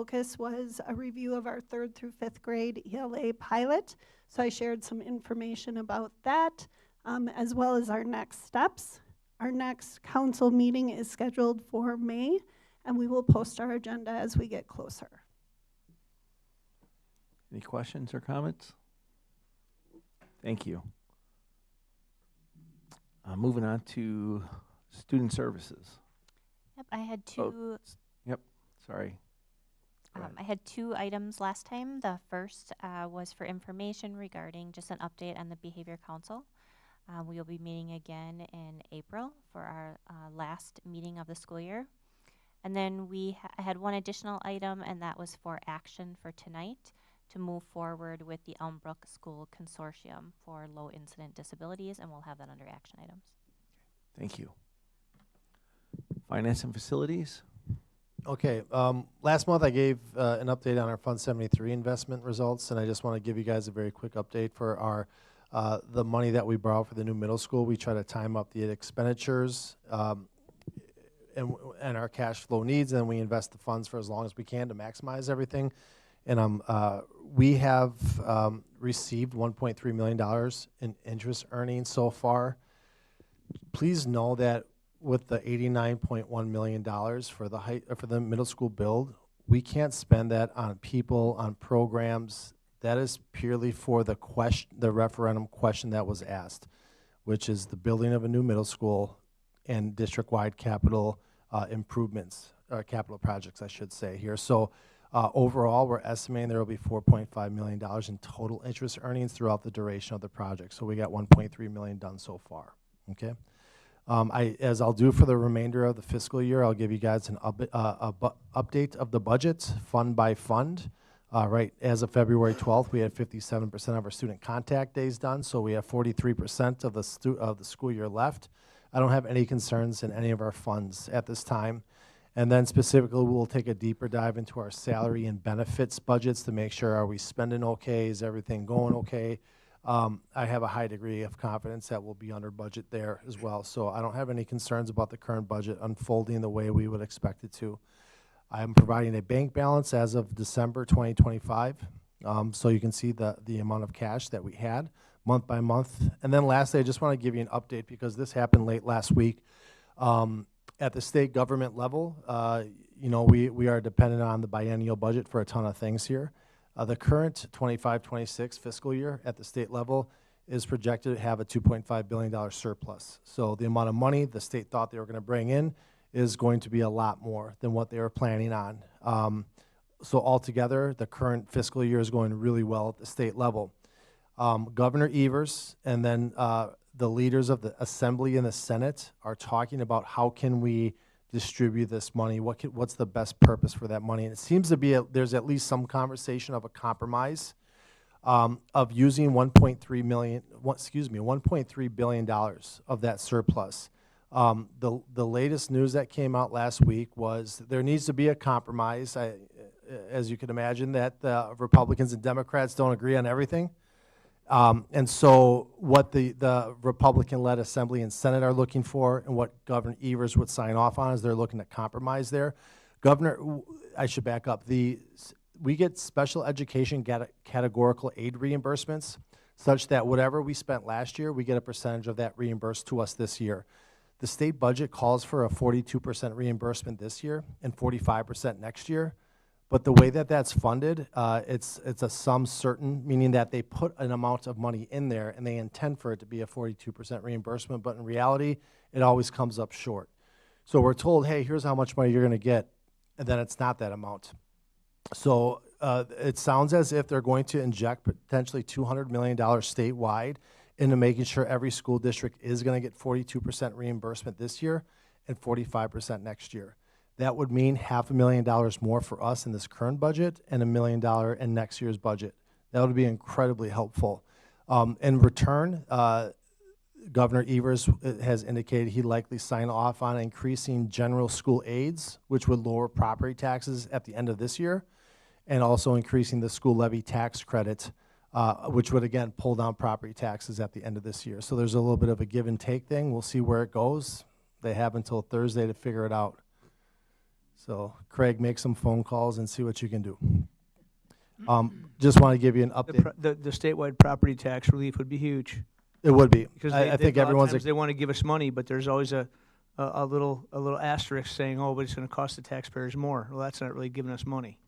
focus was a review of our 3rd through 5th grade ELA pilot. So I shared some information about that, as well as our next steps. Our next council meeting is scheduled for May, and we will post our agenda as we get closer. Any questions or comments? Thank you. Moving on to student services. Yep, I had two. Yep, sorry. I had 2 items last time. The first was for information regarding just an update on the Behavior Council. We will be meeting again in April for our last meeting of the school year. And then I had one additional item, and that was for action for tonight to move forward with the Elmbrook School Consortium for low incident disabilities, and we'll have that under action items. Thank you. Finance and facilities. Okay, last month I gave an update on our Fund 73 investment results, and I just want to give you guys a very quick update for our the money that we borrow for the new middle school. We try to time up the expenditures and our cash flow needs, and we invest the funds for as long as we can to maximize everything. And we have received $1.3 million in interest earnings so far. Please know that with the $89.1 million for the middle school build, we can't spend that on people, on programs. That is purely for the referendum question that was asked, which is the building of a new middle school and district-wide capital improvements, or capital projects, I should say here. So overall, we're estimating there will be $4.5 million in total interest earnings throughout the duration of the project. So we got $1.3 million done so far, okay? As I'll do for the remainder of the fiscal year, I'll give you guys an update of the budget, fund by fund. Right, as of February 12th, we had 57% of our student contact days done, so we have 43% of the school year left. I don't have any concerns in any of our funds at this time. And then specifically, we'll take a deeper dive into our salary and benefits budgets to make sure, are we spending okay? Is everything going okay? I have a high degree of confidence that we'll be under budget there as well. So I don't have any concerns about the current budget unfolding the way we would expect it to. I'm providing a bank balance as of December 2025. So you can see the amount of cash that we had month by month. And then lastly, I just want to give you an update because this happened late last week. At the state government level, you know, we are dependent on the biennial budget for a ton of things here. The current 25-26 fiscal year at the state level is projected to have a $2.5 billion surplus. So the amount of money the state thought they were going to bring in is going to be a lot more than what they were planning on. So altogether, the current fiscal year is going really well at the state level. Governor Evers and then the leaders of the Assembly and the Senate are talking about how can we distribute this money, what's the best purpose for that money. And it seems to be there's at least some conversation of a compromise of using $1.3 billion of that surplus. The latest news that came out last week was there needs to be a compromise. As you can imagine, that the Republicans and Democrats don't agree on everything. And so what the Republican-led Assembly and Senate are looking for and what Governor Evers would sign off on is they're looking at compromise there. Governor, I should back up. We get special education categorical aid reimbursements such that whatever we spent last year, we get a percentage of that reimbursed to us this year. The state budget calls for a 42% reimbursement this year and 45% next year. But the way that that's funded, it's a sum certain, meaning that they put an amount of money in there and they intend for it to be a 42% reimbursement, but in reality, it always comes up short. So we're told, hey, here's how much money you're gonna get, and then it's not that amount. So it sounds as if they're going to inject potentially $200 million statewide into making sure every school district is gonna get 42% reimbursement this year and 45% next year. That would mean $500,000 more for us in this current budget and $1 million in next year's budget. That would be incredibly helpful. In return, Governor Evers has indicated he'd likely sign off on increasing general school aids, which would lower property taxes at the end of this year, and also increasing the school levy tax credit, which would again pull down property taxes at the end of this year. So there's a little bit of a give and take thing. We'll see where it goes. They have until Thursday to figure it out. So Craig, make some phone calls and see what you can do. Just want to give you an update. The statewide property tax relief would be huge. It would be. Because I think a lot of everyone's times they want to give us money, but there's always a little asterisk saying, oh, but it's going to cost the taxpayers more. Well, that's not really giving us money.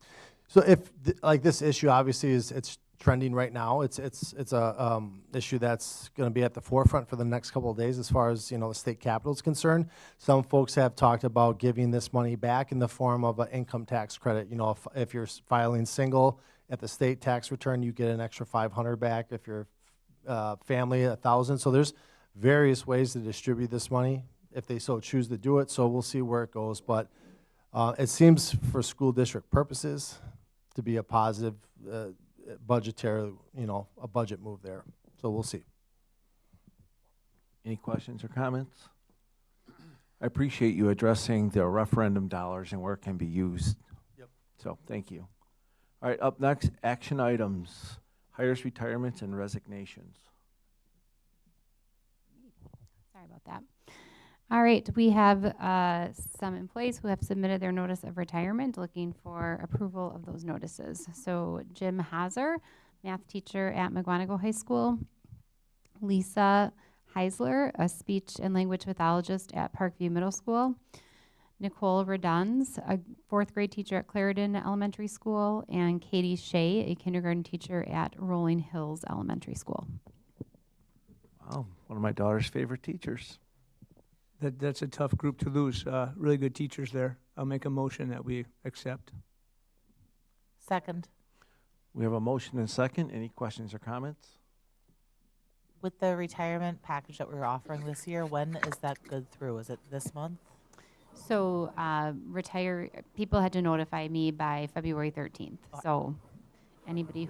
So if like this issue obviously it's trending right now. It's a issue that's going to be at the forefront for the next couple of days as far as the state capitol is concerned. Some folks have talked about giving this money back in the form of an income tax credit. If you're filing single at the state tax return, you get an extra $500 back. If you're family, $1,000. So there's various ways to distribute this money if they so choose to do it. So we'll see where it goes, but it seems for school district purposes to be a positive budgetary, a budget move there. So we'll see. Any questions or comments? I appreciate you addressing the referendum dollars and where it can be used. Yep. So thank you. All right, up next, action items, hires, retirements, and resignations. Sorry about that. All right, we have some employees who have submitted their notice of retirement, looking for approval of those notices. So Jim Hazer, math teacher at Mukwonago High School. Lisa Heisler, a speech and language pathologist at Parkview Middle School. Nicole Redunz, a fourth grade teacher at Clarendon Elementary School. And Katie Shea, a kindergarten teacher at Rolling Hills Elementary School. Wow, one of my daughter's favorite teachers. That's a tough group to lose. Really good teachers there. I'll make a motion that we accept. Second. We have a motion and a second. Any questions or comments? With the retirement package that we're offering this year, when is that good through? Is it this month? So people had to notify me by February 13th. So anybody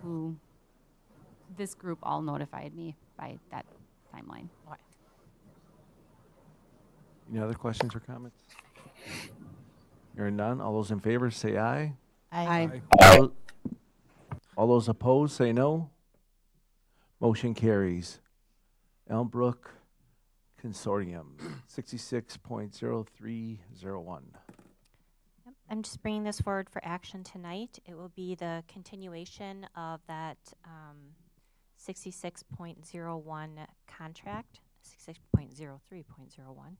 this group all notified me by that timeline. Okay. Any other questions or comments? Hearing none, all those in favor say aye. Aye. All those opposed say no. Motion carries. Elmbrook Consortium, 66.0301. Yep, I'm just bringing this forward for action tonight. It will be the continuation of that 66.01 contract, 66.03.01.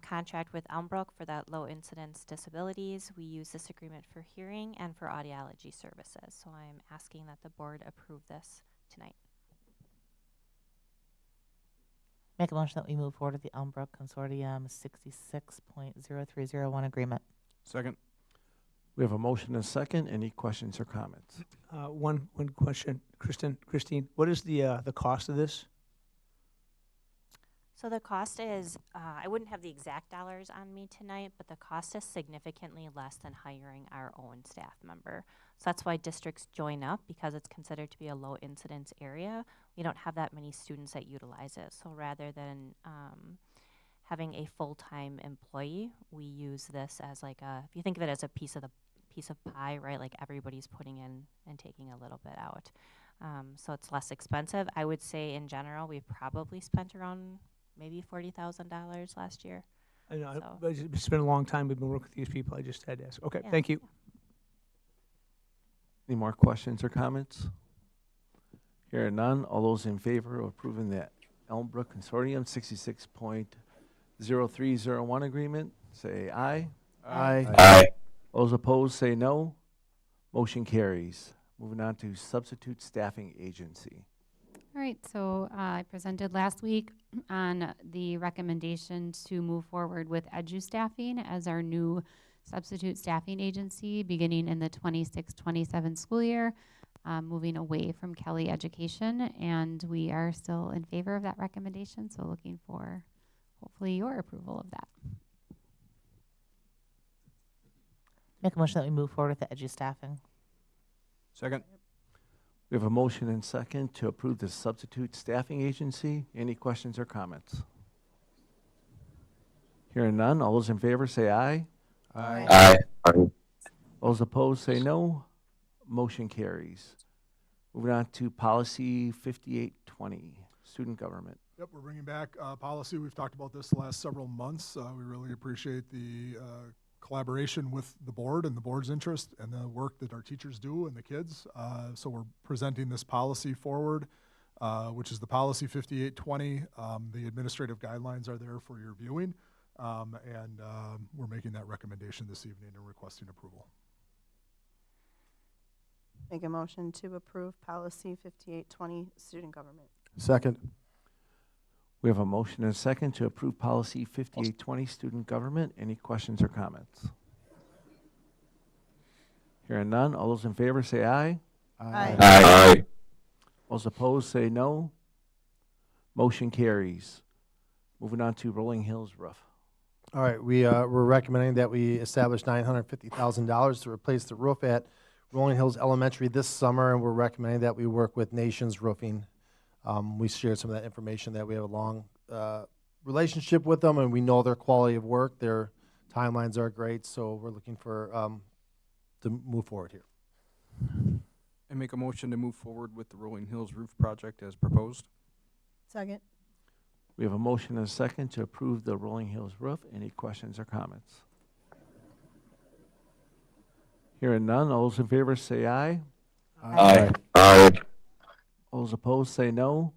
Contract with Elmbrook for that low incidence disabilities. We use this agreement for hearing and for audiology services. So I'm asking that the board approve this tonight. Make a motion that we move forward with the Elmbrook Consortium 66.0301 agreement. Second. We have a motion and a second. Any questions or comments? One question, Christine, what is the cost of this? So the cost is, I wouldn't have the exact dollars on me tonight, but the cost is significantly less than hiring our own staff member. So that's why districts join up, because it's considered to be a low incidence area. We don't have that many students that utilize it. So rather than having a full-time employee, we use this as like if you think of it as a piece of pie, right? Like everybody's putting in and taking a little bit out. So it's less expensive. I would say in general, we've probably spent around maybe $40,000 last year. I know, So- but it's been a long time we've been working with these people. I just had to ask. Okay, Yeah. thank you. Any more questions or comments? Hearing none, all those in favor of approving the Elmbrook Consortium 66.0301 agreement, say aye. Aye. Those opposed, say no. Motion carries. Moving on to substitute staffing agency. All right, so I presented last week on the recommendation to move forward with EduStaffing as our new substitute staffing agency beginning in the 26-27 school year, moving away from Kelly Education, and we are still in favor of that recommendation, so looking for hopefully your approval of that. Make a motion that we move forward with the EduStaffing. Second. We have a motion and second to approve the substitute staffing agency. Any questions or comments? Hearing none, all those in favor say aye. Aye. Those opposed say no. Motion carries. Moving on to policy 5820, student government. Yep, we're bringing back policy. We've talked about this the last several months. We really appreciate the collaboration with the board and the board's interest and the work that our teachers do and the kids. So we're presenting this policy forward, which is the policy 5820. The administrative guidelines are there for your viewing. And we're making that recommendation this evening and requesting approval. Make a motion to approve policy 5820, student government. Second. We have a motion and a second to approve policy 5820, student government. Any questions or comments? Hearing none, all those in favor say aye. Aye. Aye. All those opposed say no. Motion carries. Moving on to Rolling Hills roof. All right, we're recommending that we establish $950,000 to replace the roof at Rolling Hills Elementary this summer, and we're recommending that we work with Nations Roofing. We shared some of that information that we have a long relationship with them, and we know their quality of work. Their timelines are great, so we're looking for to move forward here. And make a motion to move forward with the Rolling Hills roof project as proposed. Second. We have a motion and a second to approve the Rolling Hills roof. Any questions or comments? Hearing none, all those in favor say aye. Aye. All those opposed say no.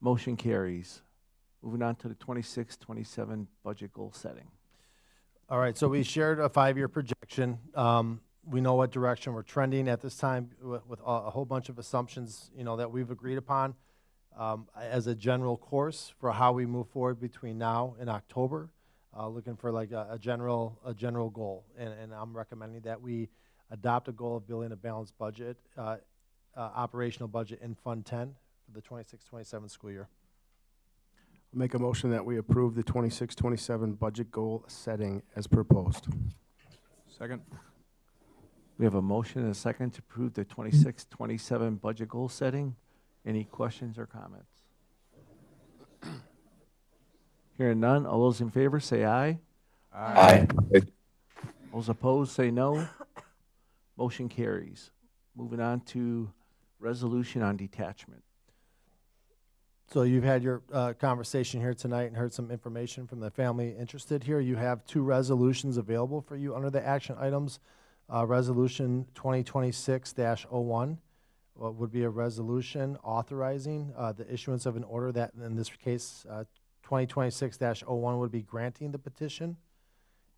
Motion carries. Moving on to the 26-27 budget goal setting. All right, so we shared a 5-year projection. We know what direction we're trending at this time with a whole bunch of assumptions, that we've agreed upon as a general course for how we move forward between now and October. Looking for like a general goal, and I'm recommending that we adopt a goal of building a balanced budget, operational budget in Fund 10 for the 26-27 school year. I'll make a motion that we approve the 26-27 budget goal setting as proposed. Second. We have a motion and a second to approve the 26-27 budget goal setting. Any questions or comments? Hearing none, all those in favor say aye. Aye. All those opposed say no. Motion carries. Moving on to resolution on detachment. So you've had your conversation here tonight and heard some information from the family interested here. You have 2 resolutions available for you under the action items. Resolution 2026-01 would be a resolution authorizing the issuance of an order that, in this case, 2026-01 would be granting the petition.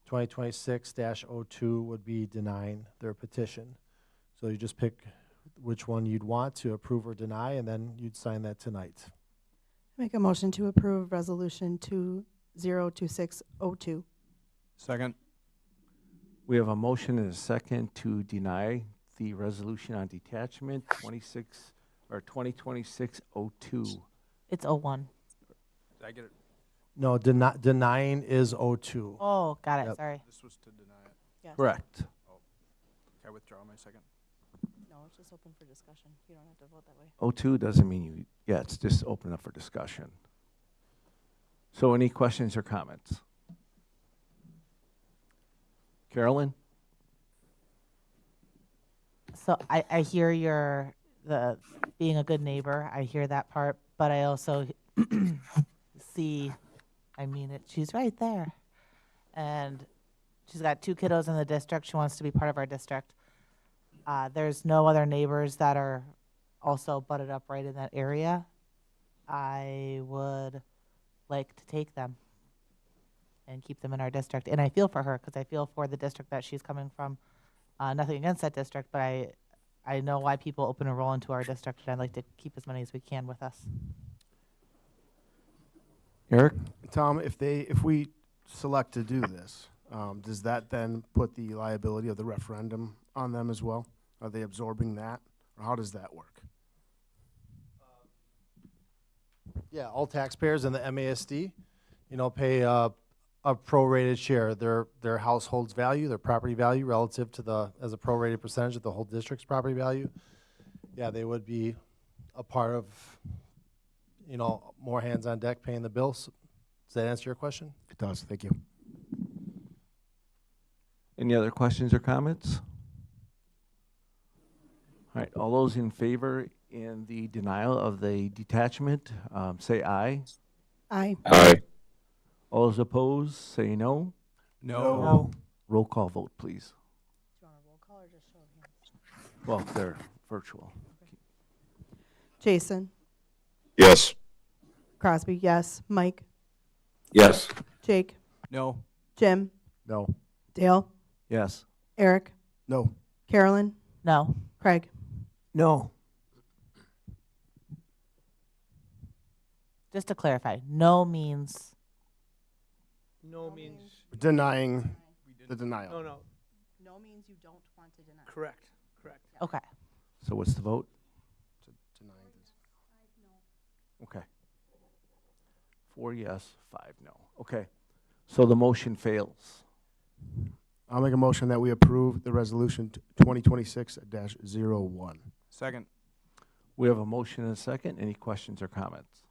2026-02 would be denying their petition. So you just pick which one you'd want to approve or deny, and then you'd sign that tonight. Make a motion to approve resolution 202602. Second. We have a motion and a second to deny the resolution on detachment 2026-02. It's 01. Did I get it? No, denying is 02. Oh, got it. Yep. Sorry. This was to deny it. Yes. Correct. Can I withdraw my second? No, it's just open for discussion. You don't have to vote that way. 02 doesn't mean you, yeah, it's just open up for discussion. So any questions or comments? Carolyn? So I hear the being a good neighbor. I hear that part, but I also see, she's right there. And she's got 2 kiddos in the district. She wants to be part of our district. There's no other neighbors that are also butted up right in that area. I would like to take them and keep them in our district. And I feel for her because I feel for the district that she's coming from. Nothing against that district, but I know why people open and roll into our district, and I'd like to keep as many as we can with us. Eric? Tom, if we select to do this, does that then put the liability of the referendum on them as well? Are they absorbing that, or how does that work? Yeah, all taxpayers in the MASD, pay a prorated share, their household's value, their property value relative to as a prorated percentage of the whole district's property value. Yeah, they would be a part of, more hands on deck paying the bills. Does that answer your question? It does. Thank you. Any other questions or comments? All right, all those in favor in the denial of the detachment, say aye. Aye. Aye. All those opposed, say no. No. Roll call vote, please. Do you want a roll call or just show of hands? Well, they're virtual. Jason, Yes. Crosby, yes. Mike, Yes. Jake, No. Jim, No. Dale, Yes. Eric, No. Carolyn, No. Craig. No. Just to clarify, no means, No means, Denying the denial. no, no, No means you don't want to deny. correct, correct. okay. So what's the vote? Denying this. Okay. 4 yes, 5 no. Okay. So the motion fails. I'll make a motion that we approve the resolution 2026-01. Second. We have a motion and a second. Any questions or comments?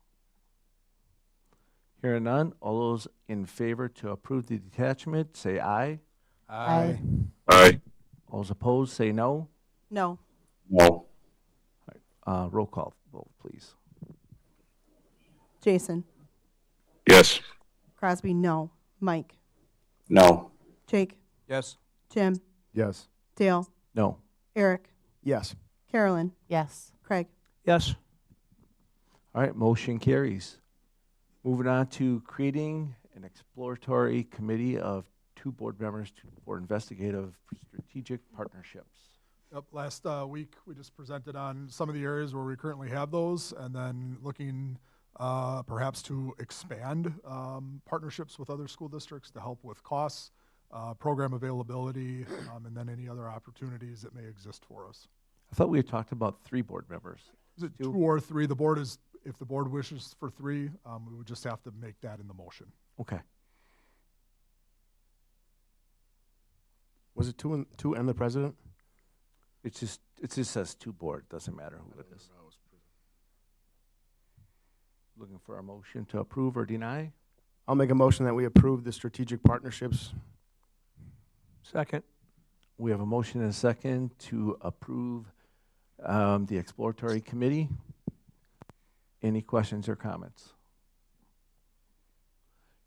Hearing none, all those in favor to approve the detachment, say aye. Aye. Aye. All those opposed, say no. No. No. Roll call vote, please. Jason, Yes. Crosby, no. Mike, No. Jake, Yes. Jim, Yes. Dale, No. Eric, Yes. Carolyn, Yes. Craig. Yes. All right, motion carries. Moving on to creating an exploratory committee of 2 board members for investigative strategic partnerships. Yep, last week, we just presented on some of the areas where we currently have those, and then looking perhaps to expand partnerships with other school districts to help with costs, program availability, and then any other opportunities that may exist for us. I thought we had talked about 3 board members. Is it 2? 2 or 3? The board is, if the board wishes for 3, we would just have to make that in the motion. Okay. Was it two and the president? It just says 2 board, doesn't matter who it is. Looking for a motion to approve or deny? I'll make a motion that we approve the strategic partnerships. Second. We have a motion and a second to approve the exploratory committee. Any questions or comments?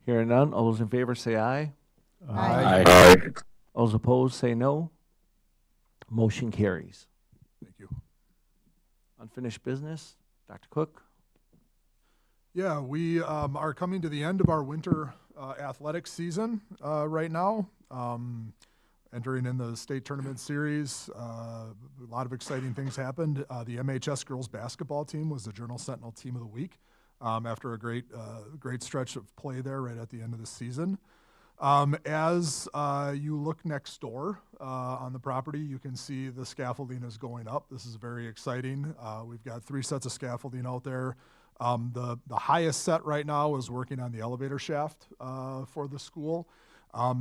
Hearing none, all those in favor say aye. Aye. All those opposed say no. Motion carries. Thank you. Unfinished business, Dr. Cook? Yeah, we are coming to the end of our winter athletics season right now. Entering in the state tournament series, a lot of exciting things happened. The MHS girls basketball team was the Journal Sentinel Team of the Week after a great stretch of play there right at the end of the season. As you look next door on the property, you can see the scaffolding is going up. This is very exciting. We've got 3 sets of scaffolding out there. The highest set right now is working on the elevator shaft for the school.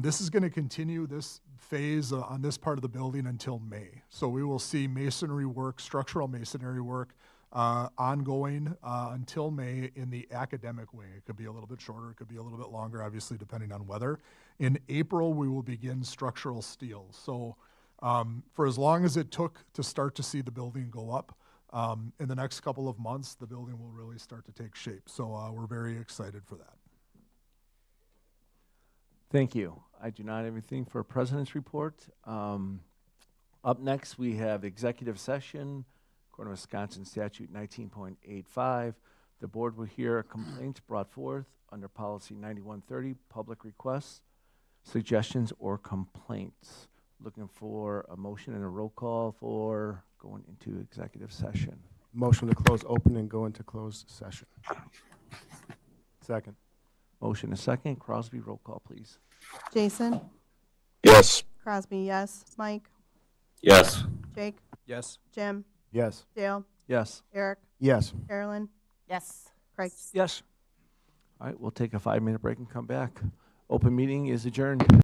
This is going to continue this phase on this part of the building until May. So we will see masonry work, structural masonry work ongoing until May in the academic wing. It could be a little bit shorter, it could be a little bit longer, obviously depending on weather. In April, we will begin structural steel. So for as long as it took to start to see the building go up, in the next couple of months, the building will really start to take shape. So we're very excited for that. Thank you. I do not have anything for President's Report. Up next, we have executive session, according to Wisconsin Statute 19.85. The board will hear complaints brought forth under Policy 9130, public requests, suggestions, or complaints. Looking for a motion and a roll call for going into executive session. Motion to close open and go into closed session. Second. Motion a second. Crosby, roll call, please. Jason, Yes. Crosby, yes. Mike, Yes. Jake, Yes. Jim, Yes. Dale, Yes. Eric, Yes. Carolyn, Yes. Craig. Yes. All right, we'll take a 5-minute break and come back. Open meeting is adjourned.